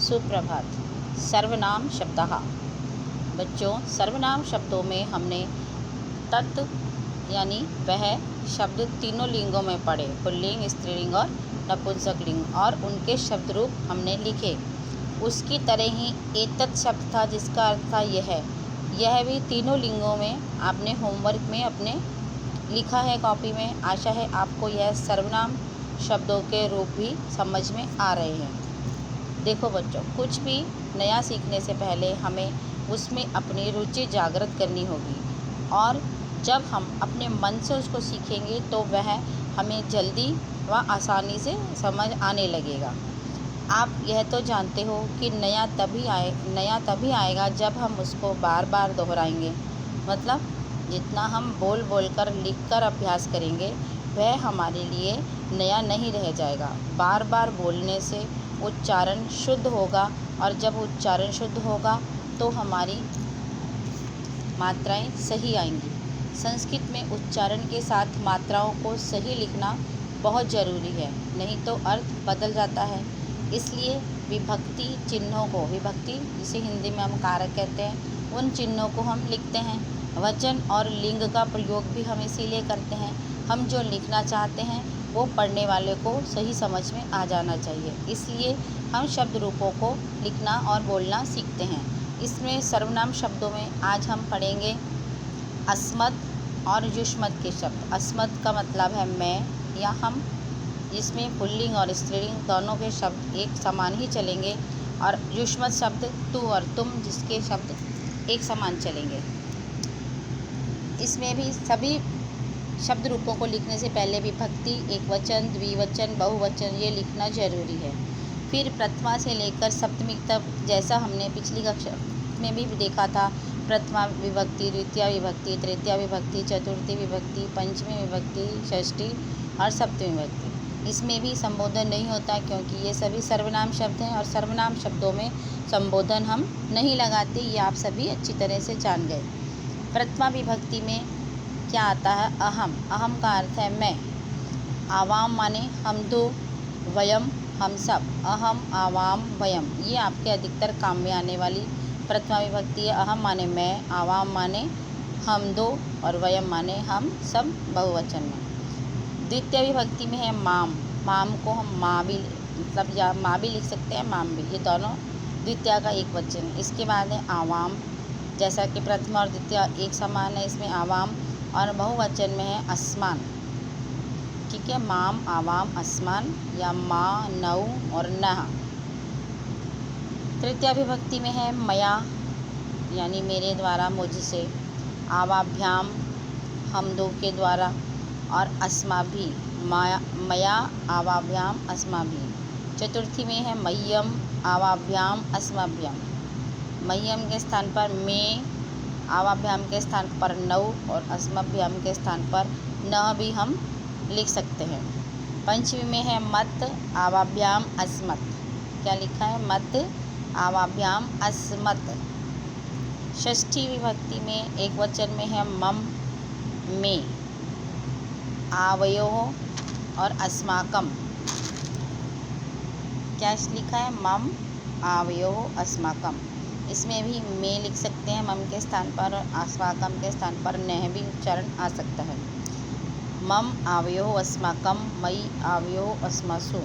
सुप्रभात। सर्वनाम शब्दः। बच्चों, सर्वनाम शब्दों में हमने तत् यानी वह शब्द तीनों लिंगों में पढ़े, पुल्लिंग, स्त्रीलिंग और नपुंसकलिंग, और उनके शब्द रूप हमने लिखे। उसकी तरह ही एतत् शब्द था जिसका अर्थ था यह भी तीनों लिंगों में आपने होमवर्क में अपने लिखा है कॉपी में। आशा है आपको यह सर्वनाम शब्दों के रूप भी समझ में आ रहे हैं। देखो बच्चों, कुछ भी नया सीखने से पहले हमें उसमें अपनी रुचि जागृत करनी होगी, और जब हम अपने मन से उसको सीखेंगे तो वह हमें जल्दी व आसानी से समझ आने लगेगा। आप यह तो जानते हो कि नया तभी आएगा जब हम उसको बार बार दोहराएंगे। मतलब जितना हम बोल कर लिख कर अभ्यास करेंगे वह हमारे लिए नया नहीं रह जाएगा। बार बार बोलने से उच्चारण शुद्ध होगा, और जब उच्चारण शुद्ध होगा तो हमारी मात्राएं सही आएंगी। संस्कृत में उच्चारण के साथ मात्राओं को सही लिखना बहुत ज़रूरी है, नहीं तो अर्थ बदल जाता है। इसलिए विभक्ति चिन्हों को, विभक्ति जिसे हिंदी में हम कारक कहते हैं, उन चिन्हों को हम लिखते हैं। वचन और लिंग का प्रयोग भी हम इसीलिए करते हैं। हम जो लिखना चाहते हैं वो पढ़ने वाले को सही समझ में आ जाना चाहिए, इसलिए हम शब्द रूपों को लिखना और बोलना सीखते हैं। इसमें सर्वनाम शब्दों में आज हम पढ़ेंगे अस्मत् और युष्मत् के शब्द। अस्मत् का मतलब है मैं या हम, इसमें पुल्लिंग और स्त्रीलिंग दोनों के शब्द एक समान ही चलेंगे, और युष्मत् शब्द तू और तुम, जिसके शब्द एक समान चलेंगे। इसमें भी सभी शब्द रूपों को लिखने से पहले विभक्ति, एकवचन, द्विवचन, बहुवचन ये लिखना जरूरी है। फिर प्रथमा से लेकर सप्तमी तक, जैसा हमने पिछली कक्षा में भी देखा था, प्रथमा विभक्ति, द्वितीय विभक्ति, तृतीय विभक्ति, चतुर्थी विभक्ति, पंचमी विभक्ति, षष्ठी और सप्तमी विभक्ति। इसमें भी संबोधन नहीं होता क्योंकि ये सभी सर्वनाम शब्द हैं, और सर्वनाम शब्दों में संबोधन हम नहीं लगाते, ये आप सभी अच्छी तरह से जान गए। प्रथमा विभक्ति में क्या आता है? अहम। अहम का अर्थ है मैं। आवाम माने हम दो, वयम हम सब। अहम, आवाम, वयम ये आपके अधिकतर काम में आने वाली प्रथमा विभक्ति है। अहम माने मैं, आवाम माने हम दो, और वयम माने हम सब बहुवचन में। द्वितीय विभक्ति में है माम। माम को हम माँ भी, मतलब या माँ भी लिख सकते हैं, माम भी, ये दोनों द्वितीय का एक वचन है। इसके बाद है आवाम। जैसा कि प्रथमा और द्वितीय एक समान है, इसमें आवाम, और बहुवचन में है अस्मान। ठीक है, माम, आवाम, अस्मान, या माँ, नौ और नह। तृतीय विभक्ति में है मया, यानी मेरे द्वारा, मुझसे। आवाभ्याम, हम दो के द्वारा, और अस्माभि, मया आवाभ्याम अस्माभि। चतुर्थी में है मह्यम, आवाभ्याम अस्माभ्याम। मह्यम के स्थान पर मैं, आवाभ्याम के स्थान पर नौ, और अस्मभ्याम के स्थान पर न भी हम लिख सकते हैं। पंचमी में है मत, आवाभ्याम अस्मत्। क्या लिखा है? मत, आवाभ्याम अस्मत्। षष्ठी विभक्ति में एक वचन में है मम, में, आवयोः और अस्माकम। क्या लिखा है? मम, आवयोः, अस्माकम। इसमें भी मैं लिख सकते हैं मम के स्थान पर, और अस्माकम के स्थान पर नह भी उच्चारण आ सकता है। मम आवयोः अस्माकम, मयि आवयोः अस्मासु,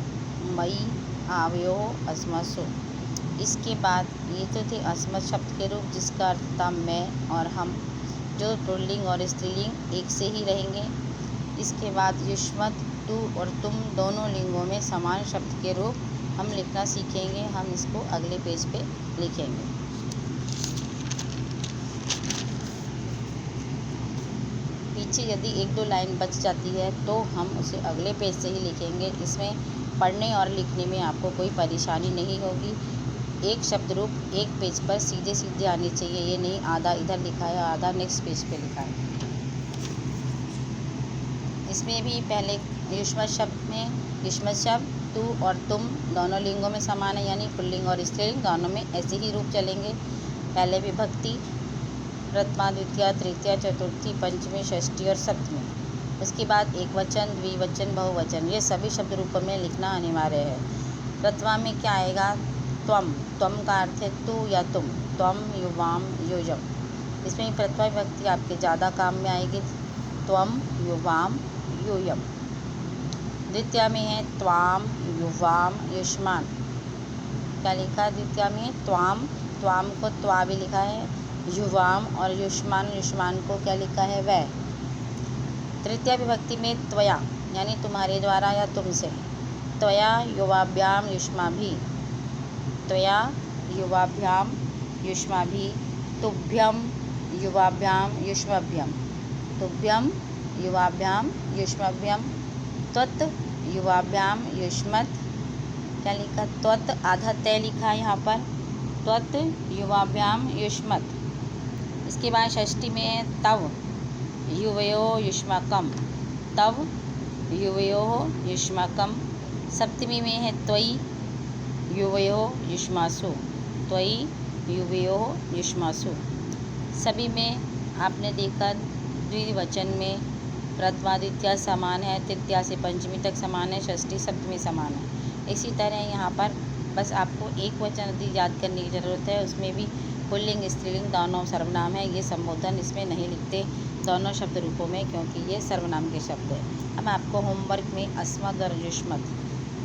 मयि आवयोः अस्मासु। इसके बाद ये तो थे अस्मत् शब्द के रूप, जिसका अर्थ था मैं और हम, जो पुल्लिंग और स्त्रीलिंग एक से ही रहेंगे। इसके बाद युष्मत्, तू और तुम दोनों लिंगों में समान शब्द के रूप हम लिखना सीखेंगे। हम इसको अगले पेज पे लिखेंगे। पीछे यदि एक दो लाइन बच जाती है तो हम उसे अगले पेज से ही लिखेंगे। इसमें पढ़ने और लिखने में आपको कोई परेशानी नहीं होगी। एक शब्द रूप एक पेज पर सीधे सीधे आने चाहिए, ये नहीं आधा इधर लिखा है आधा नेक्स्ट पेज पे लिखा है। इसमें भी पहले युष्मत् शब्द में, युष्मत् शब्द तू और तुम दोनों लिंगों में समान है, यानी पुल्लिंग और स्त्रीलिंग दोनों में ऐसे ही रूप चलेंगे। पहले विभक्ति, प्रथमा, द्वितीय, तृतीय, चतुर्थी, पंचमी, षष्ठी और सप्तमी। उसके बाद एक वचन, द्विवचन, बहुवचन, ये सभी शब्द रूपों में लिखना अनिवार्य है। प्रथमा में क्या आएगा? त्वम, त्वम का अर्थ है तू या तुम, त्वम युवाम युयम। इसमें प्रथमा विभक्ति आपके ज़्यादा काम में आएगी, त्वम युवाम यूयम। द्वितीया में है त्वाम युवाम युष्मान। क्या लिखा है द्वितीया में? त्वाम, त्वाम को त्वा भी लिखा है, युवाम और युष्मान, युष्मान को क्या लिखा है? वह। तृतीया विभक्ति में त्वया यानी तुम्हारे द्वारा या तुमसे, त्वया युवाभ्याम युष्माभि, त्वया युवाभ्याम युष्माभि, तुभ्यम युवाभ्याम युष्मभ्यम, तुभ्यम युवाभ्याम युष्मभ्यम, त्वत् युवाभ्याम युष्मत्। क्या लिखा? त्वत् आधा तय लिखा है यहाँ पर, त्वत् युवाभ्याम युष्मत्। इसके बाद षष्ठी में है तव युवयो युष्माकम, तव युवयो युष्माकम। सप्तमी में है त्वयि युवयो युष्मासु, त्वयि युवयो युष्मासु। सभी में आपने देखा द्विवचन में प्रथमा द्वितीया समान है, तृतीया से पंचमी तक समान है, षष्ठी सप्तमी समान है। इसी तरह यहाँ पर बस आपको एक वचन अधिक याद करने की ज़रूरत है। उसमें भी पुल्लिंग स्त्रीलिंग दोनों सर्वनाम है। ये संबोधन इसमें नहीं लिखते दोनों शब्द रूपों में, क्योंकि ये सर्वनाम के शब्द है। अब आपको होमवर्क में अस्मद और युष्मत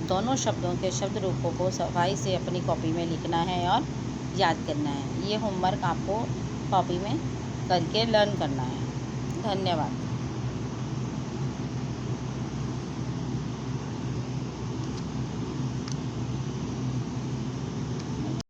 दोनों शब्दों के शब्द रूपों को सफाई से अपनी कॉपी में लिखना है और याद करना है। ये होमवर्क आपको कॉपी में करके लर्न करना है। धन्यवाद।